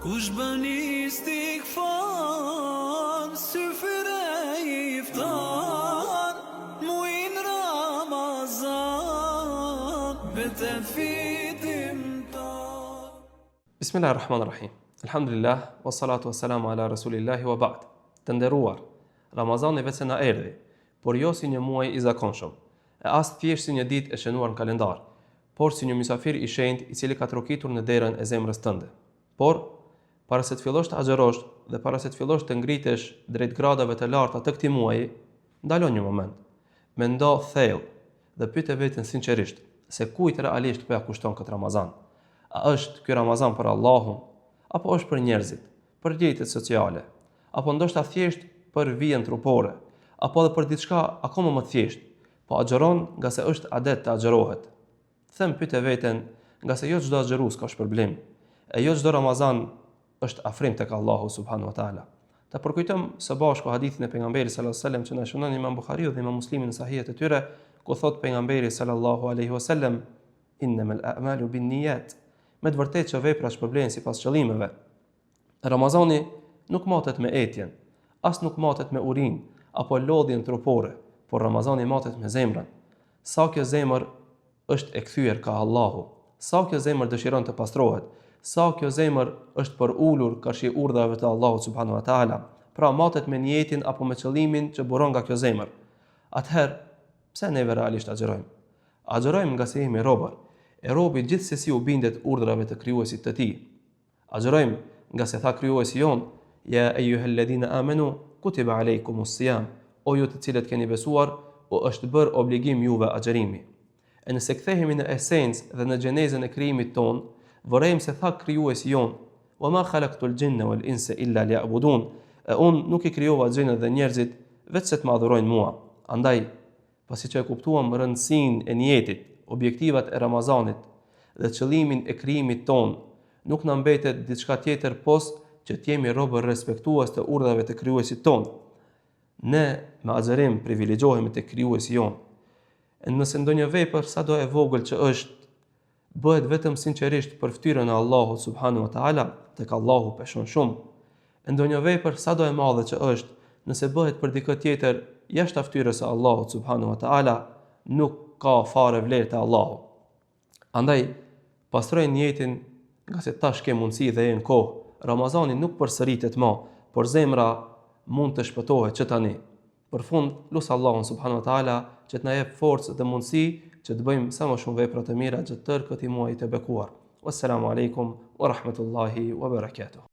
Kush bën istighfar, syfyre iftar, muin Ramazan, betet fitimtar. Bismillahirrahmanirrahim. Alhamdulillah, wassalatu wassalamu ala rasulillahi wa ba'd. Të nderuar, Ramazani vetë se na erdhi, por jo si një muaj i zakonshëm, e as thjesht si një ditë e shënuar në kalendar, por si një mysafir i shenjtë i cili ka trokitur në derën e zemrës tënde. Por para se të fillosh të agjërosh dhe para se të fillosh të ngritesh drejt gradave të larta të këtij muaji, ndalo një moment. Mendo thellë dhe pyete veten sinqerisht se kujt realisht po ja kushton këtë Ramazan. A është ky Ramazan për Allahun, apo është për njerëzit, për lidhjet sociale, apo ndoshta thjesht për vijën trupore, apo edhe për diçka akoma më thjesht, po agjëron nga se është adet të agjërohet. Them pyete veten, nga se jo çdo agjërues ka shpërblim, e jo çdo Ramazan është afrim tek Allahu subhanahu wa taala. Ta përkujtojmë së bashku hadithin e pejgamberit sallallahu alaihi wasallam që na shënon Imam Buhariu dhe Imam Muslimi në sahihet e tyre, ku thot pejgamberi sallallahu alaihi wasallam, innamal a'malu binniyat. Me të vërtetë që veprat shpërblen sipas qëllimeve. Ramazani nuk matet me etjen, as nuk matet me urinë apo lodhjen trupore, por Ramazani matet me zemrën. Sa kjo zemër është e kthyer ka Allahu, sa kjo zemër dëshiron të pastrohet, sa kjo zemër është për ulur karshi urdhave të Allahut subhanahu wa taala, pra matet me niyetin apo me qëllimin që buron nga kjo zemër. Atëherë, pse neve realisht agjërojmë? Agjërojmë nga se jemi robër, e robi gjithsesi u bindet urdhrave të krijuesit të tij. Agjërojmë nga se tha krijuesi jon, ya ayyuhalladhina amanu kutiba alaykumus siyam, o ju të cilët keni besuar, u është bërë obligim juve agjërimi. E nëse kthehemi në esencë dhe në gjenezën e krijimit ton, vërejmë se tha krijuesi jon, wa ma khalaqtul jinna wal insa illa liya'budun, e unë nuk i krijova xhenët dhe njerëzit vetë se të më adhurojnë mua. Andaj, pasi që e kuptuam rëndësinë e niyetit, objektivat e Ramazanit dhe qëllimin e krijimit ton, nuk na mbetet diçka tjetër post që të jemi robër respektues të urdhave të krijuesit ton. Ne me agjërim privilegjohemi te krijuesi jon. Nëse ndonjë vepër sado e vogël që është, bëhet vetëm sinqerisht për fytyrën e Allahut subhanahu wa taala, tek Allahu peshon shumë. Ndonjë vepër sado e madhe që është, nëse bëhet për dikë tjetër jashtë fytyrës së Allahut subhanahu wa taala, nuk ka fare vlerë te Allahu. Andaj, pastroj niyetin, nga se tash ke mundësi dhe e në kohë. Ramazani nuk përsëritet më, por zemra mund të shpëtohet që tani. Për fund, lut Allahun subhanahu wa taala që të na jep forcë dhe mundësi që të bëjmë sa më shumë vepra të mira gjatë tërë këtij muaji të bekuar. Wassalamu alaikum wa rahmatullahi wa barakatuh.